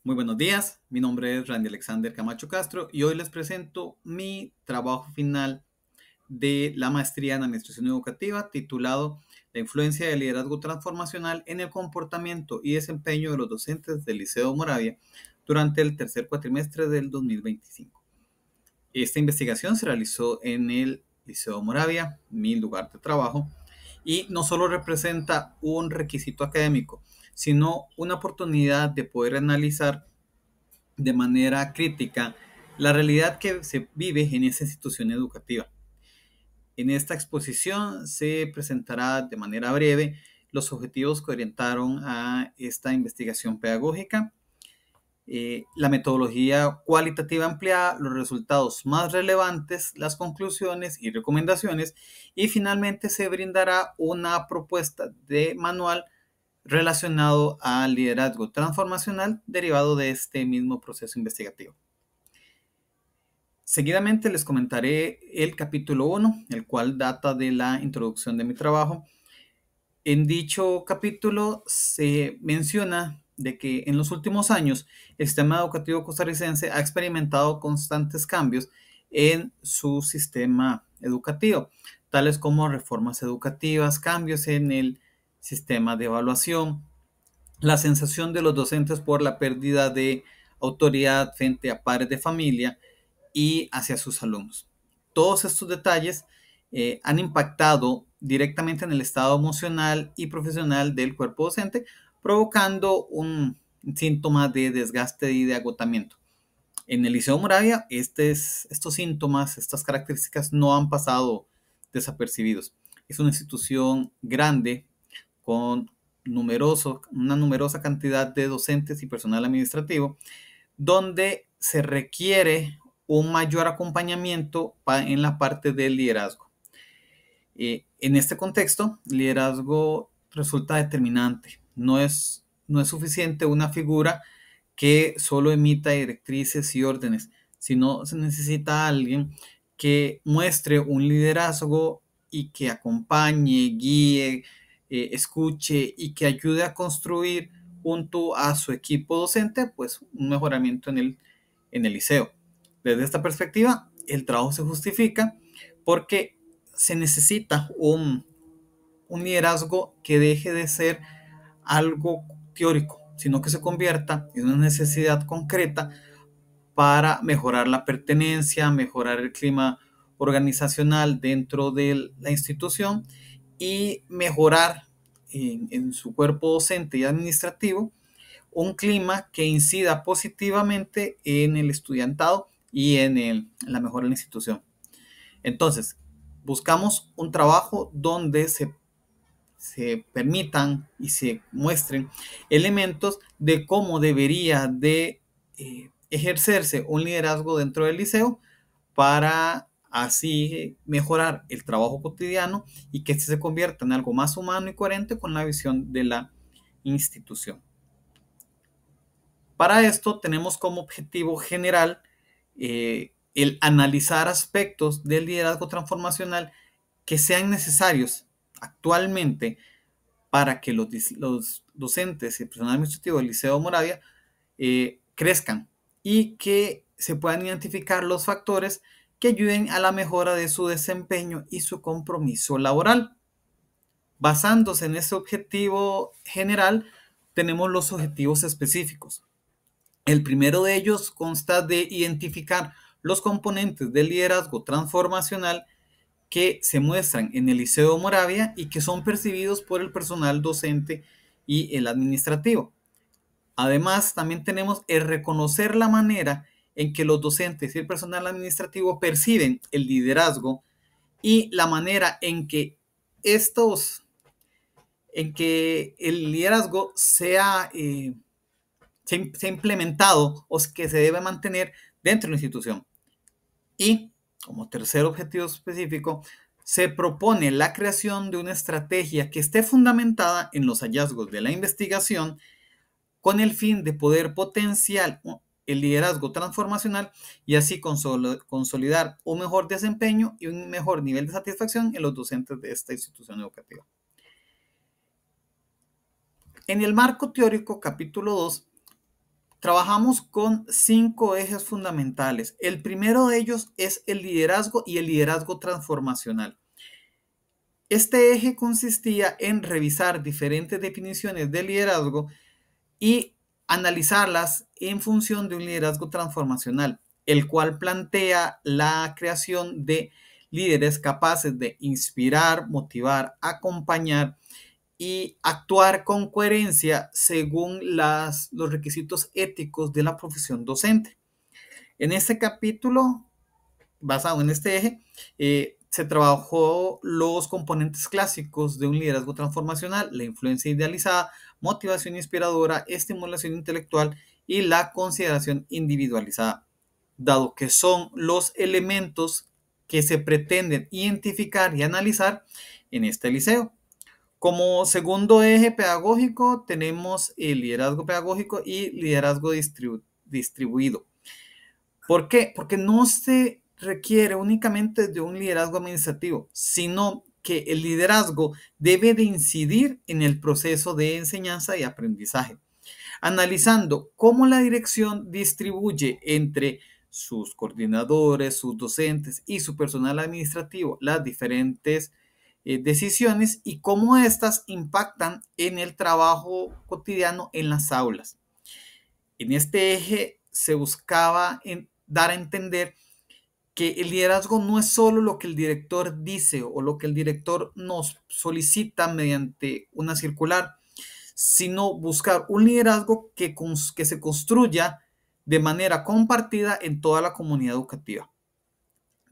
Muy buenos días, mi nombre es Randy Alexander Camacho Castro y hoy les presento mi trabajo final de la maestría en Administración Educativa titulado La influencia del liderazgo transformacional en el comportamiento y desempeño de los docentes del Liceo Moravia durante el tercer cuatrimestre del 2025. Esta investigación se realizó en el Liceo Moravia, mi lugar de trabajo, y no solo representa un requisito académico, sino una oportunidad de poder analizar de manera crítica la realidad que se vive en esa institución educativa. En esta exposición se presentará de manera breve los objetivos que orientaron a esta investigación pedagógica, la metodología cualitativa ampliada, los resultados más relevantes, las conclusiones y recomendaciones, y finalmente se brindará una propuesta de manual relacionado al liderazgo transformacional derivado de este mismo proceso investigativo. Seguidamente les comentaré el capítulo 1, el cual data de la introducción de mi trabajo. En dicho capítulo se menciona de que en los últimos años el sistema educativo costarricense ha experimentado constantes cambios en su sistema educativo, tales como reformas educativas, cambios en el sistema de evaluación, la sensación de los docentes por la pérdida de autoridad frente a padres de familia y hacia sus alumnos. Todos estos detalles han impactado directamente en el estado emocional y profesional del cuerpo docente, provocando un síntoma de desgaste y de agotamiento. En el Liceo Moravia, estos síntomas, estas características no han pasado desapercibidos. Es una institución grande con una numerosa cantidad de docentes y personal administrativo, donde se requiere un mayor acompañamiento en la parte del liderazgo. En este contexto, liderazgo resulta determinante. No es suficiente una figura que solo emita directrices y órdenes, sino se necesita alguien que muestre un liderazgo y que acompañe, guíe, escuche y que ayude a construir junto a su equipo docente pues un mejoramiento en el liceo. Desde esta perspectiva, el trabajo se justifica porque se necesita un liderazgo que deje de ser algo teórico, sino que se convierta en una necesidad concreta para mejorar la pertenencia, mejorar el clima organizacional dentro de la institución y mejorar en su cuerpo docente y administrativo un clima que incida positivamente en el estudiantado y en la mejora de la institución. Entonces, buscamos un trabajo donde se permitan y se muestren elementos de cómo debería de ejercerse un liderazgo dentro del liceo para así mejorar el trabajo cotidiano y que este se convierta en algo más humano y coherente con la visión de la institución. Para esto tenemos como objetivo general el analizar aspectos del liderazgo transformacional que sean necesarios actualmente para que los docentes y el personal administrativo del Liceo Moravia crezcan y que se puedan identificar los factores que ayuden a la mejora de su desempeño y su compromiso laboral. Basándose en ese objetivo general, tenemos los objetivos específicos. El primero de ellos consta de identificar los componentes del liderazgo transformacional que se muestran en el Liceo Moravia y que son percibidos por el personal docente y el administrativo. Además, también tenemos el reconocer la manera en que los docentes y el personal administrativo perciben el liderazgo y la manera en que el liderazgo sea implementado o que se debe mantener dentro de la institución. Y como tercer objetivo específico, se propone la creación de una estrategia que esté fundamentada en los hallazgos de la investigación con el fin de poder potenciar el liderazgo transformacional y así consolidar un mejor desempeño y un mejor nivel de satisfacción en los docentes de esta institución educativa. En el marco teórico, capítulo 2, trabajamos con 5 ejes fundamentales. El primero de ellos es el liderazgo y el liderazgo transformacional. Este eje consistía en revisar diferentes definiciones de liderazgo y analizarlas en función de un liderazgo transformacional, el cual plantea la creación de líderes capaces de inspirar, motivar, acompañar y actuar con coherencia según los requisitos éticos de la profesión docente. En este capítulo, basado en este eje, se trabajó los componentes clásicos de un liderazgo transformacional: la influencia idealizada, motivación inspiradora, estimulación intelectual y la consideración individualizada, dado que son los elementos que se pretenden identificar y analizar en este liceo. Como segundo eje pedagógico tenemos el liderazgo pedagógico y liderazgo distribuido. ¿Por qué? Porque no se requiere únicamente de un liderazgo administrativo, sino que el liderazgo debe de incidir en el proceso de enseñanza y aprendizaje, analizando cómo la dirección distribuye entre sus coordinadores, sus docentes y su personal administrativo las diferentes decisiones y cómo éstas impactan en el trabajo cotidiano en las aulas. En este eje se buscaba dar a entender que el liderazgo no es solo lo que el director dice o lo que el director nos solicita mediante una circular, sino buscar un liderazgo que se construya de manera compartida en toda la comunidad educativa.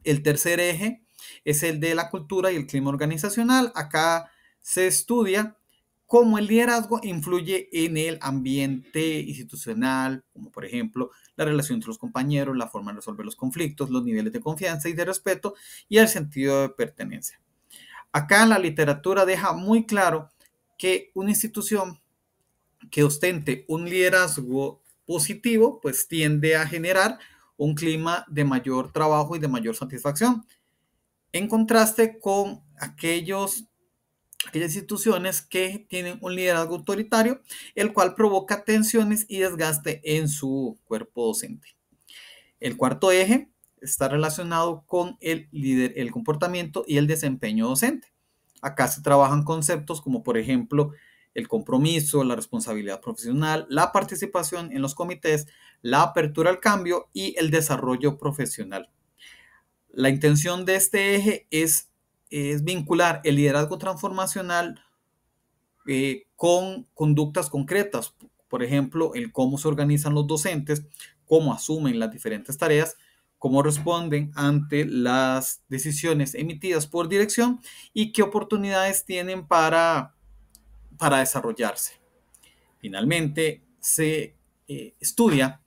El tercer eje es el de la cultura y el clima organizacional. Acá se estudia cómo el liderazgo influye en el ambiente institucional, como por ejemplo la relación entre los compañeros, la forma de resolver los conflictos, los niveles de confianza y de respeto y el sentido de pertenencia. Acá la literatura deja muy claro que una institución que ostente un liderazgo positivo, pues tiende a generar un clima de mayor trabajo y de mayor satisfacción, en contraste con aquellas instituciones que tienen un liderazgo autoritario, el cual provoca tensiones y desgaste en su cuerpo docente. El cuarto eje está relacionado con el comportamiento y el desempeño docente. Acá se trabajan conceptos como, por ejemplo, el compromiso, la responsabilidad profesional, la participación en los comités, la apertura al cambio y el desarrollo profesional. La intención de este eje es vincular el liderazgo transformacional con conductas concretas, por ejemplo, el cómo se organizan los docentes, cómo asumen las diferentes tareas, cómo responden ante las decisiones emitidas por dirección y qué oportunidades tienen para desarrollarse. Finalmente, se estudia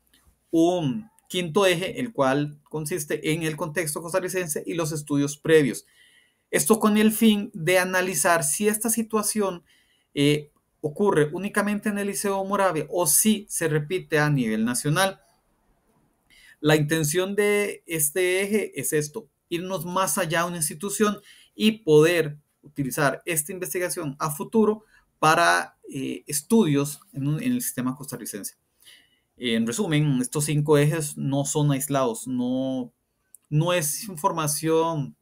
un quinto eje, el cual consiste en el contexto costarricense y los estudios previos. Esto con el fin de analizar si esta situación ocurre únicamente en el Liceo Moravia o si se repite a nivel nacional. La intención de este eje es esto: irnos más allá de una institución y poder utilizar esta investigación a futuro para estudios en el sistema costarricense. En resumen, estos 5 ejes no son aislados, no es información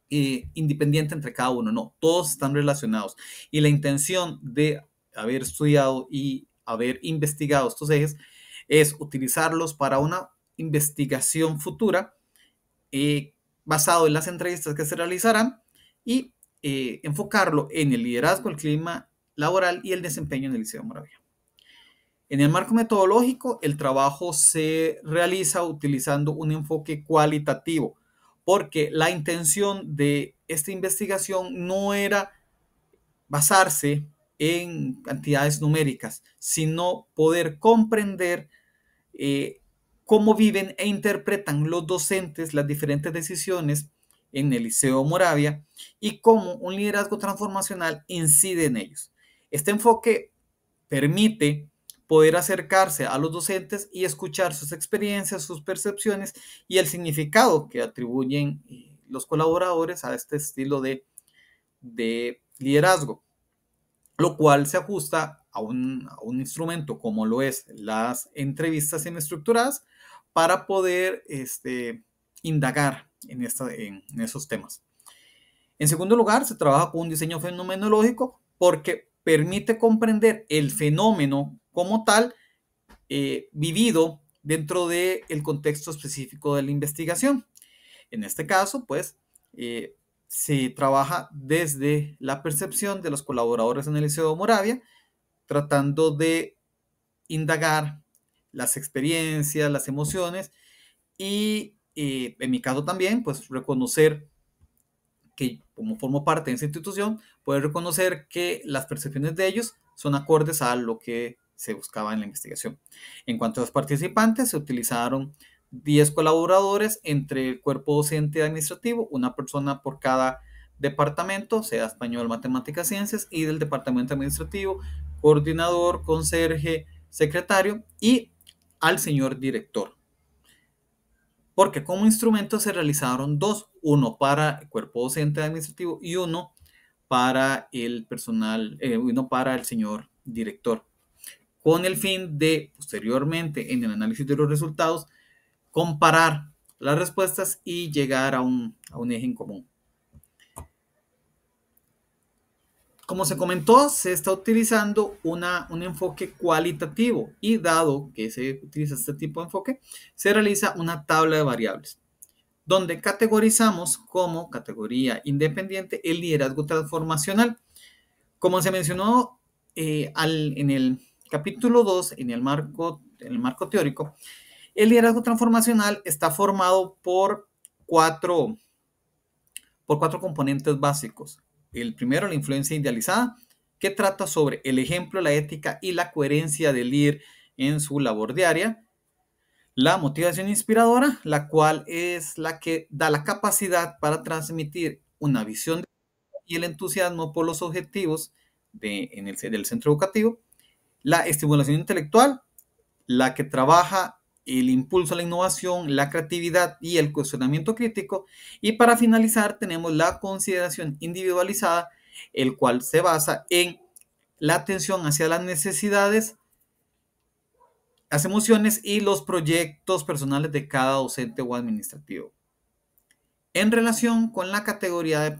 independiente entre cada uno, no, todos están relacionados. Y la intención de haber estudiado y haber investigado estos ejes es utilizarlos para una investigación futura basado en las entrevistas que se realizarán y enfocarlo en el liderazgo, el clima laboral y el desempeño en el Liceo Moravia. En el marco metodológico, el trabajo se realiza utilizando un enfoque cualitativo, porque la intención de esta investigación no era basarse en cantidades numéricas, sino poder comprender cómo viven e interpretan los docentes las diferentes decisiones en el Liceo Moravia y cómo un liderazgo transformacional incide en ellos. Este enfoque permite poder acercarse a los docentes y escuchar sus experiencias, sus percepciones y el significado que atribuyen los colaboradores a este estilo de liderazgo. lo cual se ajusta a un instrumento como lo es las entrevistas semiestructuradas para poder indagar en esos temas. En segundo lugar, se trabaja con un diseño fenomenológico porque permite comprender el fenómeno como tal vivido dentro del contexto específico de la investigación. En este caso, pues, se trabaja desde la percepción de los colaboradores en el Liceo Moravia, tratando de indagar las experiencias, las emociones y, en mi caso también, pues, reconocer que como formo parte de esa institución, puede reconocer que las percepciones de ellos son acordes a lo que se buscaba en la investigación. En cuanto a los participantes, se utilizaron 10 colaboradores entre el cuerpo docente y administrativo, una persona por cada departamento, sea español, matemáticas, ciencias, y del departamento administrativo, coordinador, conserje, secretario y al señor director. Porque como instrumento se realizaron dos, uno para el cuerpo docente administrativo y uno para el personal, uno para el señor director, con el fin de posteriormente en el análisis de los resultados comparar las respuestas y llegar a un eje en común. Como se comentó, se está utilizando un enfoque cualitativo y dado que se utiliza este tipo de enfoque, se realiza una tabla de variables donde categorizamos como categoría independiente el liderazgo transformacional. Como se mencionó en el capítulo 2, en el marco teórico, el liderazgo transformacional está formado por cuatro componentes básicos. El primero, la influencia idealizada, que trata sobre el ejemplo, la ética y la coherencia del líder en su labor diaria. La motivación inspiradora, la cual es la que da la capacidad para transmitir una visión y el entusiasmo por los objetivos del centro educativo. La estimulación intelectual, la que trabaja el impulso a la innovación, la creatividad y el cuestionamiento crítico. Y para finalizar tenemos la consideración individualizada, el cual se basa en la atención hacia las necesidades, las emociones y los proyectos personales de cada docente o administrativo. En relación con la categoría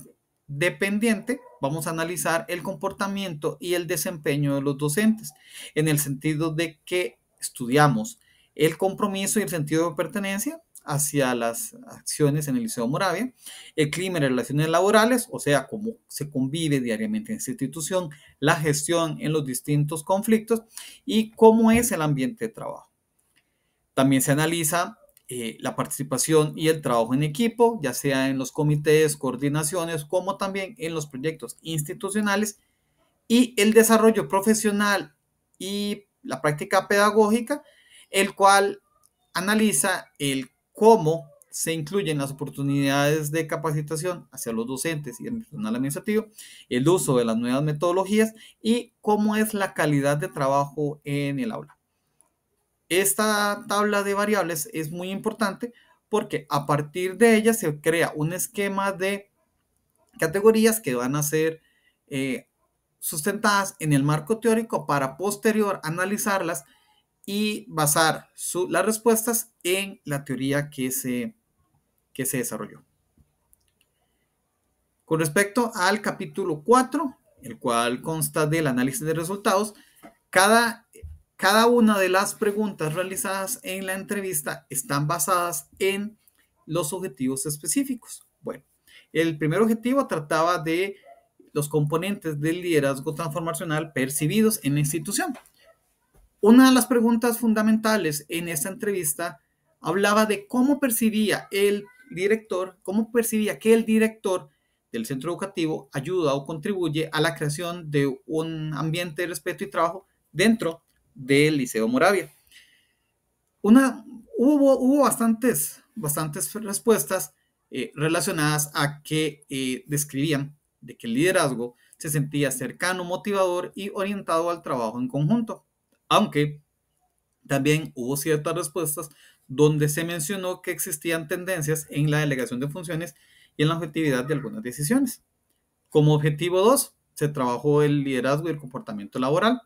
dependiente, vamos a analizar el comportamiento y el desempeño de los docentes, en el sentido de que estudiamos el compromiso y el sentido de pertenencia hacia las acciones en el Liceo Moravia, el clima y relaciones laborales, o sea, cómo se convive diariamente en esta institución, la gestión en los distintos conflictos y cómo es el ambiente de trabajo. También se analiza la participación y el trabajo en equipo, ya sea en los comités, coordinaciones, como también en los proyectos institucionales y el desarrollo profesional y la práctica pedagógica, el cual analiza el cómo se incluyen las oportunidades de capacitación hacia los docentes y el personal administrativo, el uso de las nuevas metodologías y cómo es la calidad de trabajo en el aula. Esta tabla de variables es muy importante porque a partir de ella se crea un esquema de categorías que van a ser sustentadas en el marco teórico para posterior analizarlas y basar las respuestas en la teoría que se desarrolló. Con respecto al capítulo 4, el cual consta del análisis de resultados, cada una de las preguntas realizadas en la entrevista están basadas en los objetivos específicos. Bueno, el primer objetivo trataba de los componentes del liderazgo transformacional percibidos en la institución. Una de las preguntas fundamentales en esta entrevista hablaba de cómo percibía el director, cómo percibía que el director del centro educativo ayuda o contribuye a la creación de un ambiente de respeto y trabajo dentro del Liceo Moravia. Hubo bastantes respuestas relacionadas a que describían de que el liderazgo se sentía cercano, motivador y orientado al trabajo en conjunto. Aunque también hubo ciertas respuestas donde se mencionó que existían tendencias en la delegación de funciones y en la objetividad de algunas decisiones. Como objetivo 2, se trabajó el liderazgo y el comportamiento laboral.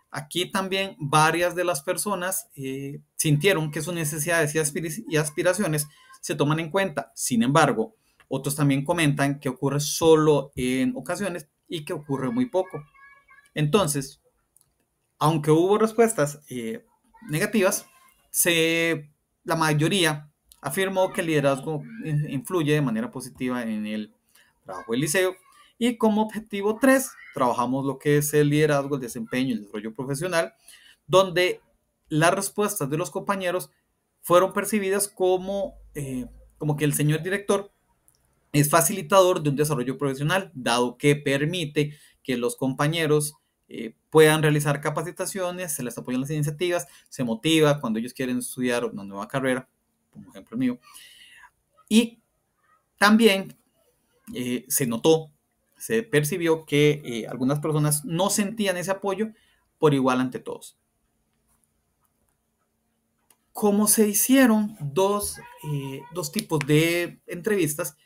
Aquí también varias de las personas sintieron que sus necesidades y aspiraciones se toman en cuenta. Sin embargo, otros también comentan que ocurre solo en ocasiones y que ocurre muy poco. Entonces, aunque hubo respuestas negativas, la mayoría afirmó que el liderazgo influye de manera positiva en el trabajo del liceo. Y como objetivo 3, trabajamos lo que es el liderazgo, el desempeño y el desarrollo profesional, donde las respuestas de los compañeros fueron percibidas como que el señor director es facilitador de un desarrollo profesional, dado que permite que los compañeros puedan realizar capacitaciones, se les apoyan las iniciativas, se motiva cuando ellos quieren estudiar una nueva carrera, como ejemplo mío. Y también se percibió que algunas personas no sentían ese apoyo por igual ante todos. Como se hicieron dos tipos de entrevistas,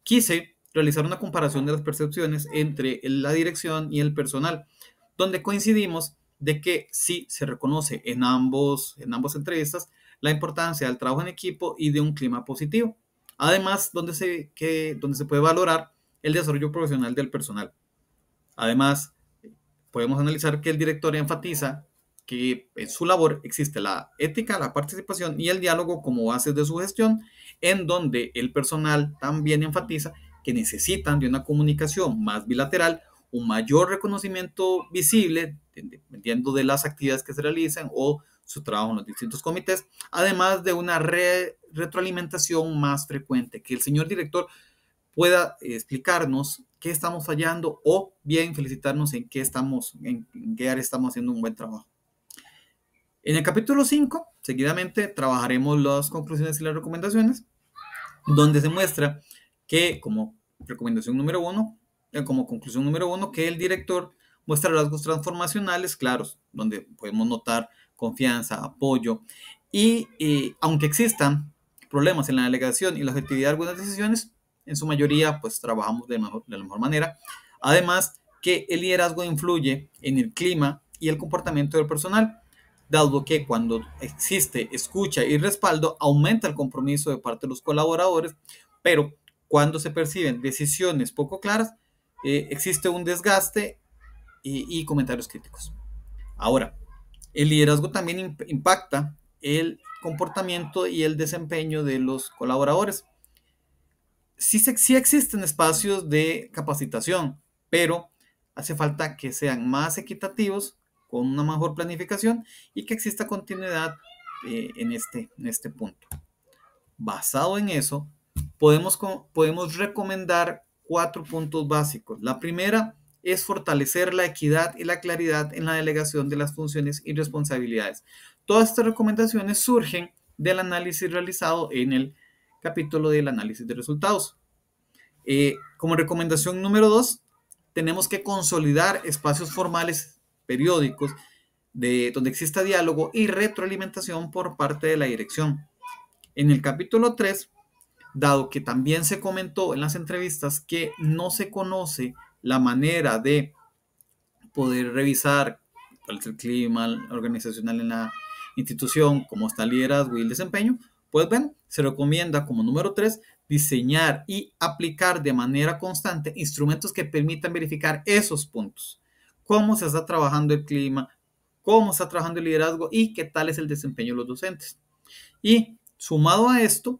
quise realizar una comparación de las percepciones entre la dirección y el personal, donde coincidimos de que sí se reconoce en ambas entrevistas la importancia del trabajo en equipo y de un clima positivo. Además, donde se puede valorar el desarrollo profesional del personal. Además, podemos analizar que el director enfatiza que en su labor existe la ética, la participación y el diálogo como bases de su gestión, en donde el personal también enfatiza que necesitan de una comunicación más bilateral, un mayor reconocimiento visible, dependiendo de las actividades que se realizan o su trabajo en los distintos comités, además de una retroalimentación más frecuente, que el señor director pueda explicarnos qué estamos fallando o bien felicitarnos en qué área estamos haciendo un buen trabajo. En el capítulo 5, seguidamente trabajaremos las conclusiones y las recomendaciones, donde se muestra que como conclusión número 1, que el director muestra rasgos transformacionales claros, donde podemos notar confianza, apoyo y aunque existan problemas en la delegación y la efectividad de algunas decisiones, en su mayoría pues trabajamos de la mejor manera. Además que el liderazgo influye en el clima y el comportamiento del personal, dado que cuando existe escucha y respaldo aumenta el compromiso de parte de los colaboradores, pero cuando se perciben decisiones poco claras, existe un desgaste y comentarios críticos. Ahora, el liderazgo también impacta el comportamiento y el desempeño de los colaboradores. Sí existen espacios de capacitación, pero hace falta que sean más equitativos, con una mejor planificación y que exista continuidad en este punto. Basado en eso, podemos recomendar 4 puntos básicos. La primera es fortalecer la equidad y la claridad en la delegación de las funciones y responsabilidades. Todas estas recomendaciones surgen del análisis realizado en el capítulo del análisis de resultados. Como recomendación número 2, tenemos que consolidar espacios formales periódicos donde exista diálogo y retroalimentación por parte de la dirección. En el capítulo 3, dado que también se comentó en las entrevistas que no se conoce la manera de poder revisar cuál es el clima organizacional en la institución, cómo está el liderazgo y el desempeño, pues ven, se recomienda como número 3 diseñar y aplicar de manera constante instrumentos que permitan verificar esos puntos. Cómo se está trabajando el clima, cómo está trabajando el liderazgo y qué tal es el desempeño de los docentes. Y sumado a esto,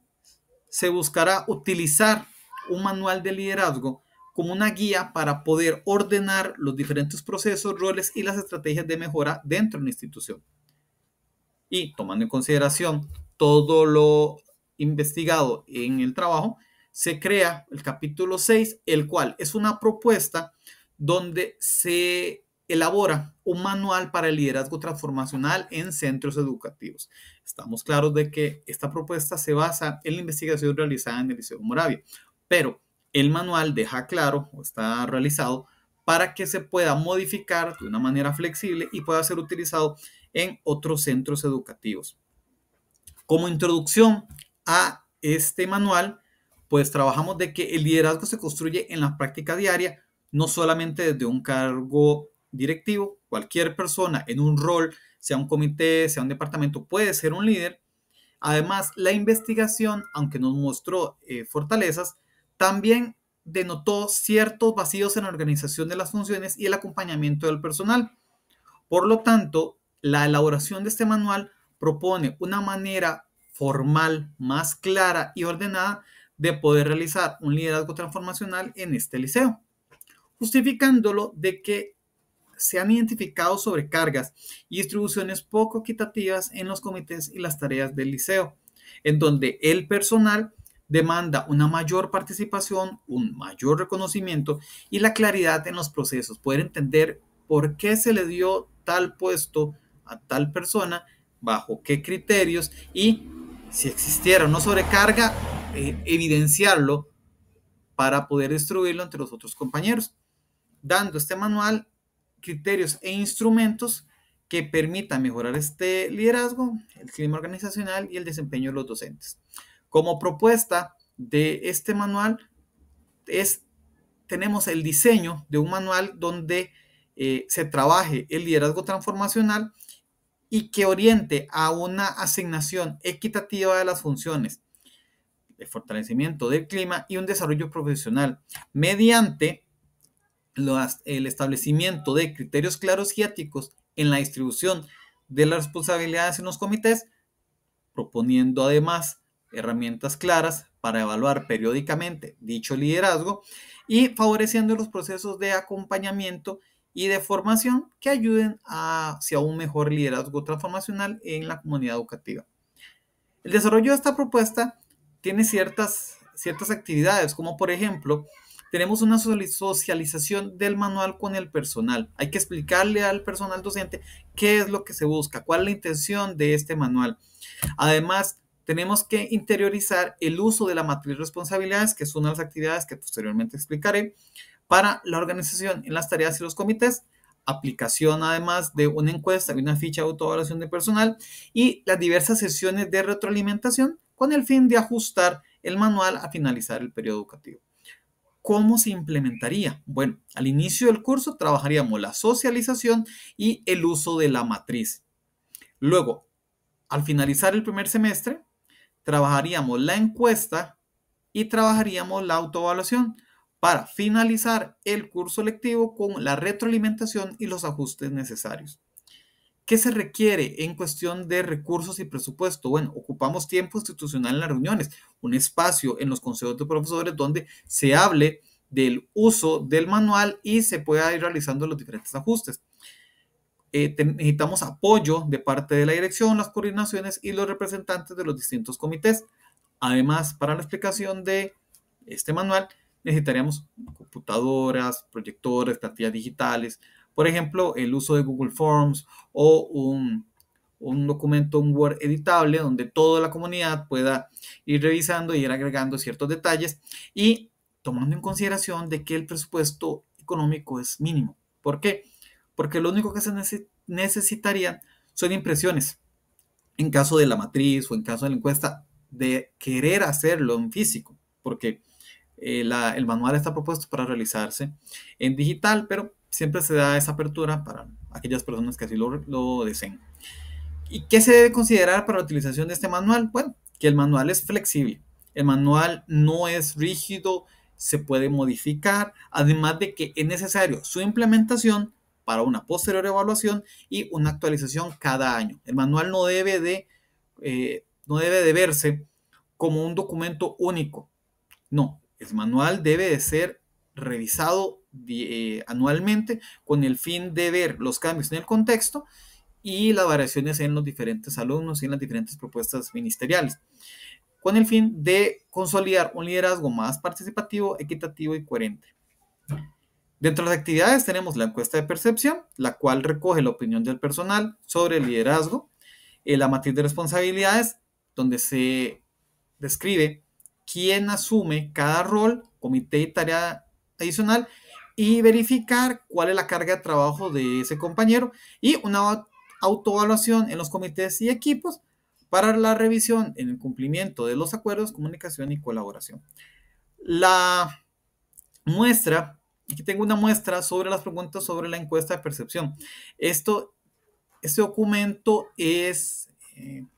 se buscará utilizar un manual de liderazgo como una guía para poder ordenar los diferentes procesos, roles y las estrategias de mejora dentro de la institución. Y tomando en consideración todo lo investigado en el trabajo, se crea el capítulo 6, el cual es una propuesta donde se elabora un manual para el liderazgo transformacional en centros educativos. Estamos claros de que esta propuesta se basa en la investigación realizada en el Liceo Moravia, pero el manual deja claro o está realizado para que se pueda modificar de una manera flexible y pueda ser utilizado en otros centros educativos. Como introducción a este manual, pues trabajamos de que el liderazgo se construye en la práctica diaria no solamente desde un cargo directivo. Cualquier persona en un rol, sea un comité, sea un departamento, puede ser un líder. Además, la investigación, aunque nos mostró fortalezas, también denotó ciertos vacíos en la organización de las funciones y el acompañamiento del personal. Por lo tanto, la elaboración de este manual propone una manera formal, más clara y ordenada de poder realizar un liderazgo transformacional en este liceo, justificándolo de que se han identificado sobrecargas y distribuciones poco equitativas en los comités y las tareas del liceo, en donde el personal demanda una mayor participación, un mayor reconocimiento y la claridad en los procesos, poder entender por qué se le dio tal puesto a tal persona, bajo qué criterios y si existiera una sobrecarga, evidenciarlo para poder distribuirlo entre los otros compañeros, dando este manual criterios e instrumentos que permitan mejorar este liderazgo, el clima organizacional y el desempeño de los docentes. Como propuesta de este manual tenemos el diseño de un manual donde se trabaje el liderazgo transformacional y que oriente a una asignación equitativa de las funciones, el fortalecimiento del clima y un desarrollo profesional mediante el establecimiento de criterios claros y éticos en la distribución de las responsabilidades en los comités, proponiendo además herramientas claras para evaluar periódicamente dicho liderazgo y favoreciendo los procesos de acompañamiento y de formación que ayuden hacia un mejor liderazgo transformacional en la comunidad educativa. El desarrollo de esta propuesta tiene ciertas actividades, como por ejemplo, tenemos una socialización del manual con el personal. Hay que explicarle al personal docente qué es lo que se busca, cuál es la intención de este manual. Además, tenemos que interiorizar el uso de la matriz de responsabilidades, que es una de las actividades que posteriormente explicaré, para la organización en las tareas y los comités, aplicación además de una encuesta y una ficha de autoevaluación de personal y las diversas sesiones de retroalimentación con el fin de ajustar el manual a finalizar el periodo educativo. ¿Cómo se implementaría? Bueno, al inicio del curso trabajaríamos la socialización y el uso de la matriz. Luego, al finalizar el primer semestre, trabajaríamos la encuesta y trabajaríamos la autoevaluación para finalizar el curso lectivo con la retroalimentación y los ajustes necesarios. ¿Qué se requiere en cuestión de recursos y presupuesto? Bueno, ocupamos tiempo institucional en las reuniones, un espacio en los consejos de profesores donde se hable del uso del manual y se pueda ir realizando los diferentes ajustes. Necesitamos apoyo de parte de la dirección, las coordinaciones y los representantes de los distintos comités. Además, para la explicación de este manual necesitaríamos computadoras, proyectores, plantillas digitales, por ejemplo, el uso de Google Forms o un documento, un Word editable donde toda la comunidad pueda ir revisando y ir agregando ciertos detalles y tomando en consideración de que el presupuesto económico es mínimo. ¿Por qué? Porque lo único que se necesitaría son impresiones. En caso de la matriz o en caso de la encuesta, de querer hacerlo en físico, porque el manual está propuesto para realizarse en digital, pero siempre se da esa apertura para aquellas personas que así lo deseen. ¿Y qué se debe considerar para la utilización de este manual? Bueno, que el manual es flexible, el manual no es rígido, se puede modificar, además de que es necesario su implementación para una posterior evaluación y una actualización cada año. El manual no debe de verse como un documento único. No, el manual debe de ser revisado anualmente con el fin de ver los cambios en el contexto y las variaciones en los diferentes alumnos y en las diferentes propuestas ministeriales, con el fin de consolidar un liderazgo más participativo, equitativo y coherente. Dentro de las actividades tenemos la encuesta de percepción, la cual recoge la opinión del personal sobre el liderazgo, la matriz de responsabilidades, donde se describe quién asume cada rol, comité y tarea adicional, y verificar cuál es la carga de trabajo de ese compañero, y una autoevaluación en los comités y equipos para la revisión en el cumplimiento de los acuerdos, comunicación y colaboración. La muestra Aquí tengo una muestra sobre las preguntas sobre la encuesta de percepción. Este documento es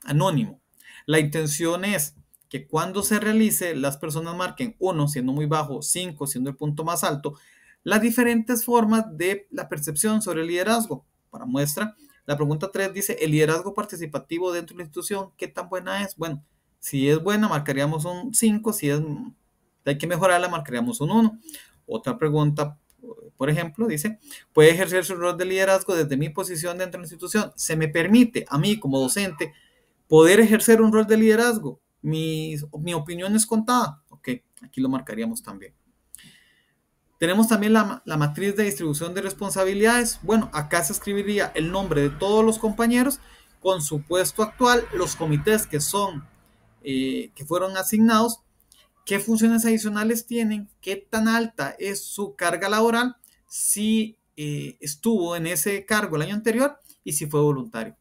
anónimo. La intención es que cuando se realice, las personas marquen 1 siendo muy bajo, 5 siendo el punto más alto, las diferentes formas de la percepción sobre el liderazgo. Para muestra, la pregunta 3 dice, ¿el liderazgo participativo dentro de la institución qué tan buena es? Bueno, si es buena, marcaríamos un 5, si hay que mejorarla, marcaríamos un 1. Otra pregunta, por ejemplo, dice, ¿puede ejercer su rol de liderazgo desde mi posición dentro de la institución? ¿Se me permite a mí como docente poder ejercer un rol de liderazgo? Mi opinión es contada. Ok, aquí lo marcaríamos también. Tenemos también la matriz de distribución de responsabilidades. Bueno, acá se escribiría el nombre de todos los compañeros con su puesto actual, los comités que fueron asignados, qué funciones adicionales tienen, qué tan alta es su carga laboral, si estuvo en ese cargo el año anterior y si fue voluntario.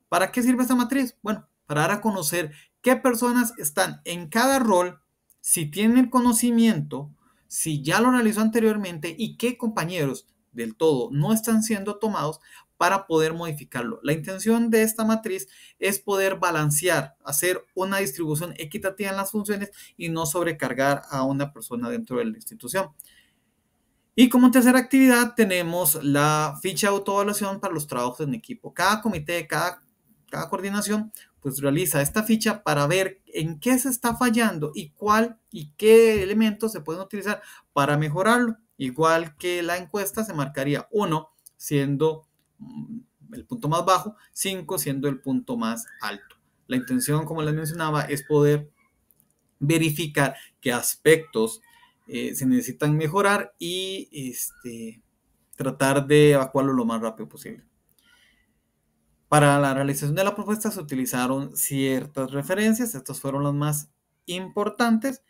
¿Para qué sirve esta matriz? Bueno, para dar a conocer qué personas están en cada rol, si tienen conocimiento, si ya lo realizó anteriormente y qué compañeros del todo no están siendo tomados para poder modificarlo. La intención de esta matriz es poder balancear, hacer una distribución equitativa en las funciones y no sobrecargar a una persona dentro de la institución. Y como tercera actividad tenemos la ficha de autoevaluación para los trabajos en equipo. Cada comité, cada coordinación, pues realiza esta ficha para ver en qué se está fallando y cuál y qué elementos se pueden utilizar para mejorarlo. Igual que la encuesta se marcaría 1 siendo el punto más bajo, 5 siendo el punto más alto. La intención, como les mencionaba, es poder verificar qué aspectos se necesitan mejorar y tratar de evacuarlo lo más rápido posible. Para la realización de la propuesta se utilizaron ciertas referencias, estas fueron las más importantes,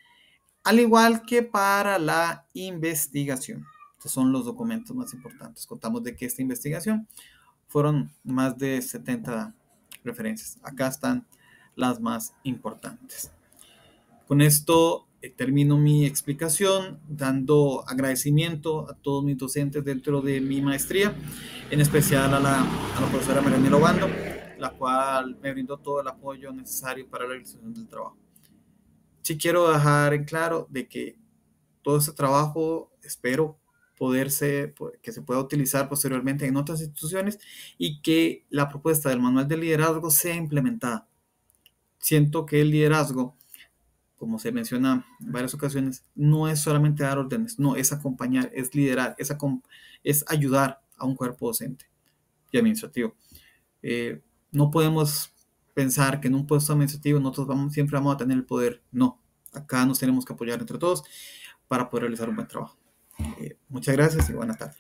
al igual que para la investigación. Estos son los documentos más importantes. Contamos de que esta investigación fueron más de 70 referencias. Acá están las más importantes. Con esto termino mi explicación dando agradecimiento a todos mis docentes dentro de mi maestría, en especial a la profesora Marianela Obando, la cual me brindó todo el apoyo necesario para la realización del trabajo. Sí quiero dejar en claro de que todo este trabajo espero que se pueda utilizar posteriormente en otras instituciones y que la propuesta del manual de liderazgo sea implementada. Siento que el liderazgo, como se menciona en varias ocasiones, no es solamente dar órdenes, no, es acompañar, es liderar, es ayudar a un cuerpo docente y administrativo. No podemos pensar que en un puesto administrativo nosotros siempre vamos a tener el poder. No, acá nos tenemos que apoyar entre todos para poder realizar un buen trabajo. Muchas gracias y buenas tardes.